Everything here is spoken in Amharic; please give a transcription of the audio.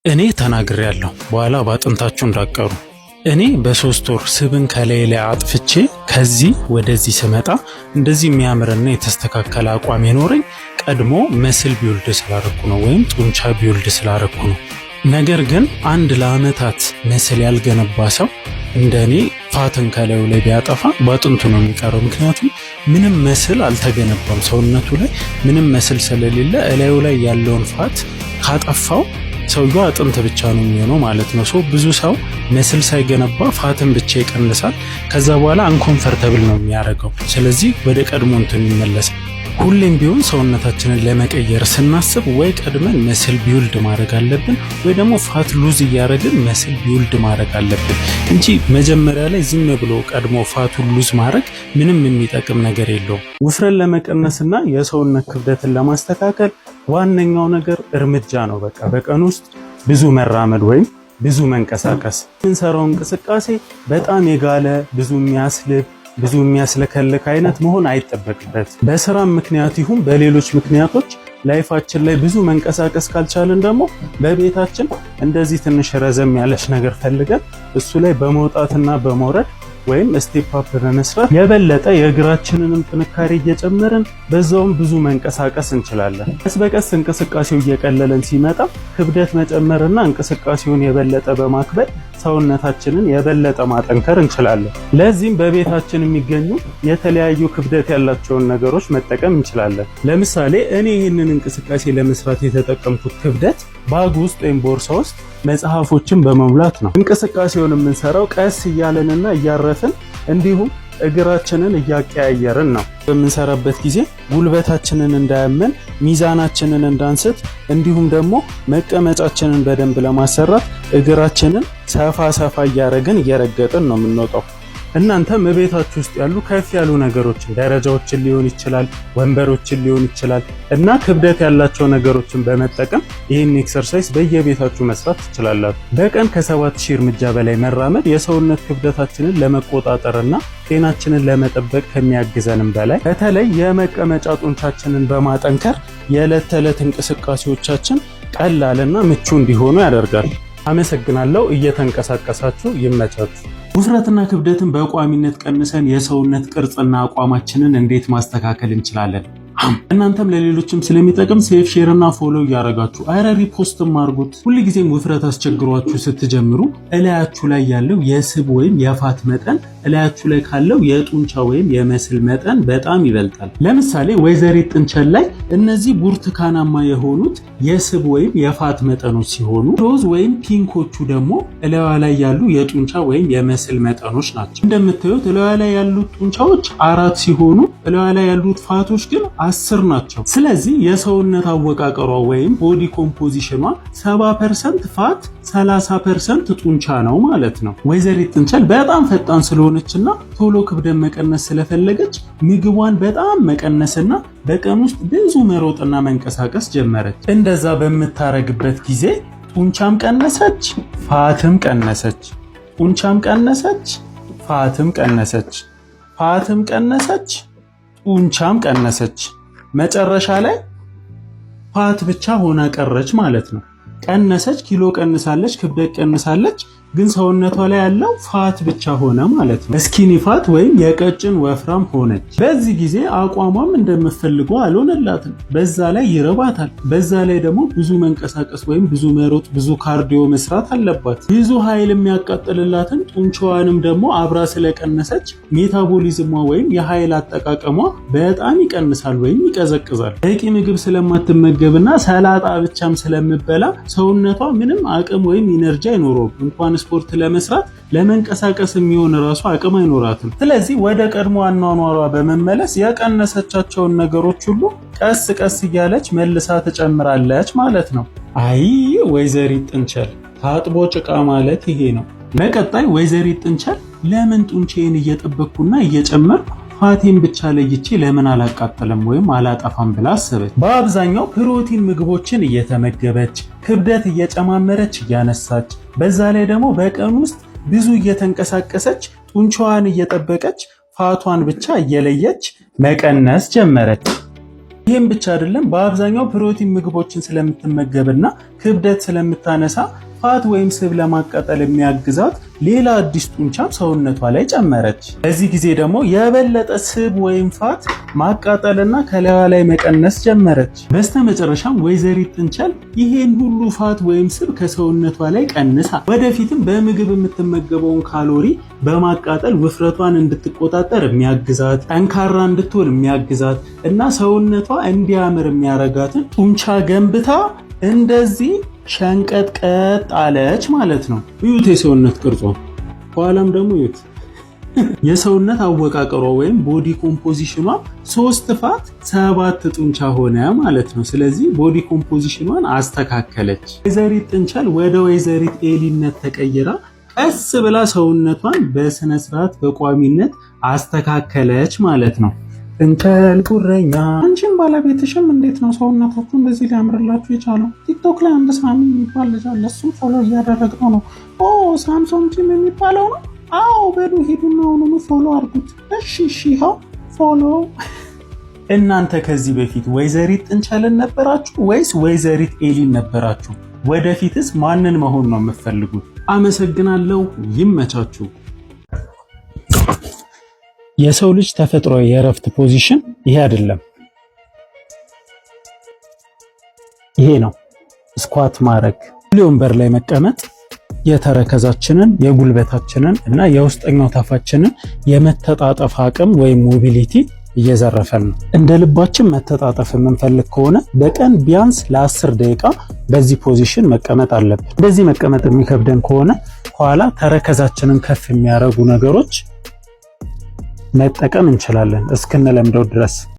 እኔ ተናግሬያለሁ በኋላ ባጥንታችሁ እንዳቀሩ። እኔ በ3 ወር ስብን ከላይ ላይ አጥፍቼ ከዚህ ወደዚህ ስመጣ እንደዚህ የሚያምርና የተስተካከለ አቋም የኖረኝ ቀድሞ መስል ቢውልድ ስላረኩ ነው፣ ወይም ጡንቻ ቢውልድ ስላረኩ ነው። ነገር ግን አንድ ለአመታት መስል ያልገነባ ሰው እንደኔ ፋትን ከላዩ ላይ ቢያጠፋ ባጥንቱ ነው የሚቀረው። ምክንያቱም ምንም መስል አልተገነባም ሰውነቱ ላይ ምንም መስል ስለሌለ እላዩ ላይ ያለውን ፋት ካጠፋው ሰውየው አጥንት ብቻ ነው የሚሆነው ማለት ነው። ብዙ ሰው መስል ሳይገነባ ፋትን ብቻ ይቀንሳል። ከዛ በኋላ አንኮንፈርተብል ነው የሚያደርገው። ስለዚህ ወደ ቀድሞ እንትን ይመለሳል። ሁሌም ቢሆን ሰውነታችንን ለመቀየር ስናስብ ወይ ቀድመን መስል ቢውልድ ማድረግ አለብን ወይ ደግሞ ፋት ሉዝ እያደረግን መስል ቢውልድ ማድረግ አለብን እንጂ መጀመሪያ ላይ ዝም ብሎ ቀድሞ ፋቱን ሉዝ ማድረግ ምንም የሚጠቅም ነገር የለውም። ውፍረን ለመቀነስና የሰውነት ክብደትን ለማስተካከል ዋነኛው ነገር እርምጃ ነው። በቃ በቀን ውስጥ ብዙ መራመድ ወይም ብዙ መንቀሳቀስ። የምንሰራው እንቅስቃሴ በጣም የጋለ ብዙ የሚያስልብ ብዙ የሚያስለከልክ አይነት መሆን አይጠበቅበት። በስራ ምክንያት ይሁን በሌሎች ምክንያቶች ላይፋችን ላይ ብዙ መንቀሳቀስ ካልቻለን ደግሞ በቤታችን እንደዚህ ትንሽ ረዘም ያለች ነገር ፈልገን እሱ ላይ በመውጣትና በመውረድ ወይም ስቴፕ አፕ በመስራት የበለጠ የእግራችንንም ጥንካሬ እየጨመርን በዛውም ብዙ መንቀሳቀስ እንችላለን። ቀስ በቀስ እንቅስቃሴው እየቀለለን ሲመጣ ክብደት መጨመርና እንቅስቃሴውን የበለጠ በማክበድ ሰውነታችንን የበለጠ ማጠንከር እንችላለን። ለዚህም በቤታችን የሚገኙ የተለያዩ ክብደት ያላቸውን ነገሮች መጠቀም እንችላለን። ለምሳሌ እኔ ይህንን እንቅስቃሴ ለመስራት የተጠቀምኩት ክብደት ባግ ውስጥ ወይም ቦርሳ ውስጥ መጽሐፎችን በመሙላት ነው። እንቅስቃሴውን የምንሰራው ቀስ እያለንና እያረፍን እንዲሁም እግራችንን እያቀያየርን ነው። በምንሰራበት ጊዜ ጉልበታችንን እንዳያመን፣ ሚዛናችንን እንዳንስት እንዲሁም ደግሞ መቀመጫችንን በደንብ ለማሰራት እግራችንን ሰፋ ሰፋ እያረግን እየረገጥን ነው የምንወጣው። እናንተም ቤታችሁ ውስጥ ያሉ ከፍ ያሉ ነገሮችን ደረጃዎችን ሊሆን ይችላል፣ ወንበሮችን ሊሆን ይችላል እና ክብደት ያላቸው ነገሮችን በመጠቀም ይህን ኤክሰርሳይዝ በየቤታችሁ መስራት ትችላላችሁ። በቀን ከ7000 እርምጃ በላይ መራመድ የሰውነት ክብደታችንን ለመቆጣጠርና ጤናችንን ለመጠበቅ ከሚያግዘንም በላይ በተለይ የመቀመጫ ጡንቻችንን በማጠንከር የዕለት ተዕለት እንቅስቃሴዎቻችን ቀላልና ምቹ እንዲሆኑ ያደርጋል። አመሰግናለሁ። እየተንቀሳቀሳችሁ ይመቻችሁ። ውፍረትና ክብደትን በቋሚነት ቀንሰን የሰውነት ቅርጽና አቋማችንን እንዴት ማስተካከል እንችላለን? እናንተም ለሌሎችም ስለሚጠቅም ሴፍ ሼር እና ፎሎ እያደረጋችሁ አይረ ሪፖስትም አድርጉት። ሁልጊዜም ውፍረት አስቸግሯችሁ ስትጀምሩ እላያችሁ ላይ ያለው የስብ ወይም የፋት መጠን እላያችሁ ላይ ካለው የጡንቻ ወይም የመስል መጠን በጣም ይበልጣል። ለምሳሌ ወይዘሪት ጥንቸል ላይ እነዚህ ብርቱካናማ የሆኑት የስብ ወይም የፋት መጠኖች ሲሆኑ ሮዝ ወይም ፒንኮቹ ደግሞ እላያ ላይ ያሉ የጡንቻ ወይም የመስል መጠኖች ናቸው። እንደምታዩት እላያ ላይ ያሉት ጡንቻዎች 4 ሲሆኑ እላያ ላይ ያሉት ፋቶች ግን 10 ናቸው። ስለዚህ የሰውነት አወቃቀሯ ወይም ቦዲ ኮምፖዚሽኗ 70% ፋት 30% ጡንቻ ነው ማለት ነው። ወይዘሪት ጥንቸል በጣም ፈጣን ስለሆነችና ቶሎ ክብደት መቀነስ ስለፈለገች ምግቧን በጣም መቀነስና በቀን ውስጥ ብዙ መሮጥና መንቀሳቀስ ጀመረች። እንደዛ በምታረግበት ጊዜ ጡንቻም ቀነሰች፣ ፋትም ቀነሰች። ጡንቻም ቀነሰች፣ ፋትም ቀነሰች። ፋትም ቀነሰች፣ ጡንቻም ቀነሰች። መጨረሻ ላይ ፋት ብቻ ሆና ቀረች ማለት ነው። ቀነሰች፣ ኪሎ ቀንሳለች፣ ክብደት ቀንሳለች፣ ግን ሰውነቷ ላይ ያለው ፋት ብቻ ሆነ ማለት ነው። ስኪኒ ፋት ወይም የቀጭን ወፍራም ሆነች። በዚህ ጊዜ አቋሟም እንደምትፈልገው አልሆነላትም። በዛ ላይ ይርባታል። በዛ ላይ ደግሞ ብዙ መንቀሳቀስ ወይም ብዙ መሮጥ፣ ብዙ ካርዲዮ መስራት አለባት። ብዙ ኃይል የሚያቃጥልላትን ጡንቻዋንም ደግሞ አብራ ስለቀነሰች ሜታቦሊዝሟ ወይም የኃይል አጠቃቀሟ በጣም ይቀንሳል ወይም ይቀዘቅዛል። በቂ ምግብ ስለማትመገብና ሰላጣ ብቻም ስለምበላ ሰውነቷ ምንም አቅም ወይም ኢነርጂ አይኖረውም። እንኳን ስፖርት ለመስራት ለመንቀሳቀስ የሚሆን ራሱ አቅም አይኖራትም። ስለዚህ ወደ ቀድሞ አኗኗሯ በመመለስ የቀነሰቻቸውን ነገሮች ሁሉ ቀስ ቀስ እያለች መልሳ ትጨምራለች ማለት ነው። አይ ወይዘሪት ጥንቸል ታጥቦ ጭቃ ማለት ይሄ ነው። በቀጣይ ወይዘሪት ጥንቸል ለምን ጡንቻዬን እየጠበቅኩና እየጨመርኩ ፋቴን ብቻ ለይቼ ለምን አላቃጠለም ወይም አላጠፋም ብላ አሰበች። በአብዛኛው ፕሮቲን ምግቦችን እየተመገበች ክብደት እየጨማመረች እያነሳች በዛ ላይ ደግሞ በቀን ውስጥ ብዙ እየተንቀሳቀሰች ጡንቻዋን እየጠበቀች ፋቷን ብቻ እየለየች መቀነስ ጀመረች። ይህም ብቻ አይደለም፣ በአብዛኛው ፕሮቲን ምግቦችን ስለምትመገብና ክብደት ስለምታነሳ ፋት ወይም ስብ ለማቃጠል የሚያግዛት ሌላ አዲስ ጡንቻም ሰውነቷ ላይ ጨመረች። በዚህ ጊዜ ደግሞ የበለጠ ስብ ወይም ፋት ማቃጠልና ከላይዋ ላይ መቀነስ ጀመረች። በስተመጨረሻም ወይዘሪት ጥንቸል ይሄን ሁሉ ፋት ወይም ስብ ከሰውነቷ ላይ ቀንሳ ወደፊትም በምግብ የምትመገበውን ካሎሪ በማቃጠል ውፍረቷን እንድትቆጣጠር የሚያግዛት፣ ጠንካራ እንድትሆን የሚያግዛት እና ሰውነቷ እንዲያምር የሚያረጋትን ጡንቻ ገንብታ እንደዚህ ሸንቀጥቀጥ አለች ማለት ነው። እዩት የሰውነት ቅርጿ፣ ኋላም ደግሞ እዩት የሰውነት አወቃቀሯ ወይም ቦዲ ኮምፖዚሽኗ 3 ፋት 7 ጡንቻ ሆነ ማለት ነው። ስለዚህ ቦዲ ኮምፖዚሽኗን አስተካከለች። ወይዘሪት ጥንቸል ወደ ወይዘሪት ኤሊነት ተቀይራ ቀስ ብላ ሰውነቷን በስነ ስርዓት በቋሚነት አስተካከለች ማለት ነው። ጥንቸል ጉረኛ። አንቺም ባለቤትሽም እንዴት ነው ሰውነታችሁ እንደዚህ ሊያምርላችሁ የቻለው? ቲክቶክ ላይ አንድ ሳሚ የሚባል ልጅ አለ። እሱም ፎሎ እያደረግነው ነው። ኦ ሳምሶን ቲም የሚባለው ነው። አዎ በሉ ሂዱና አሁኑኑ ፎሎ አድርጉት። እሺ ይኸው ፎሎ። እናንተ ከዚህ በፊት ወይዘሪት ጥንቸልን ነበራችሁ ወይስ ወይዘሪት ኤሊን ነበራችሁ? ወደፊትስ ማንን መሆን ነው የምትፈልጉት? አመሰግናለሁ። ይመቻችሁ። የሰው ልጅ ተፈጥሯዊ የእረፍት ፖዚሽን ይሄ አይደለም፣ ይሄ ነው። ስኳት ማድረግ፣ ወንበር ላይ መቀመጥ የተረከዛችንን የጉልበታችንን እና የውስጠኛው ታፋችንን የመተጣጠፍ አቅም ወይም ሞቢሊቲ እየዘረፈን ነው። እንደ ልባችን መተጣጠፍ የምንፈልግ ከሆነ በቀን ቢያንስ ለ10 ደቂቃ በዚህ ፖዚሽን መቀመጥ አለብን። እንደዚህ መቀመጥ የሚከብደን ከሆነ ኋላ ተረከዛችንን ከፍ የሚያደርጉ ነገሮች መጠቀም እንችላለን እስክንለምደው ድረስ።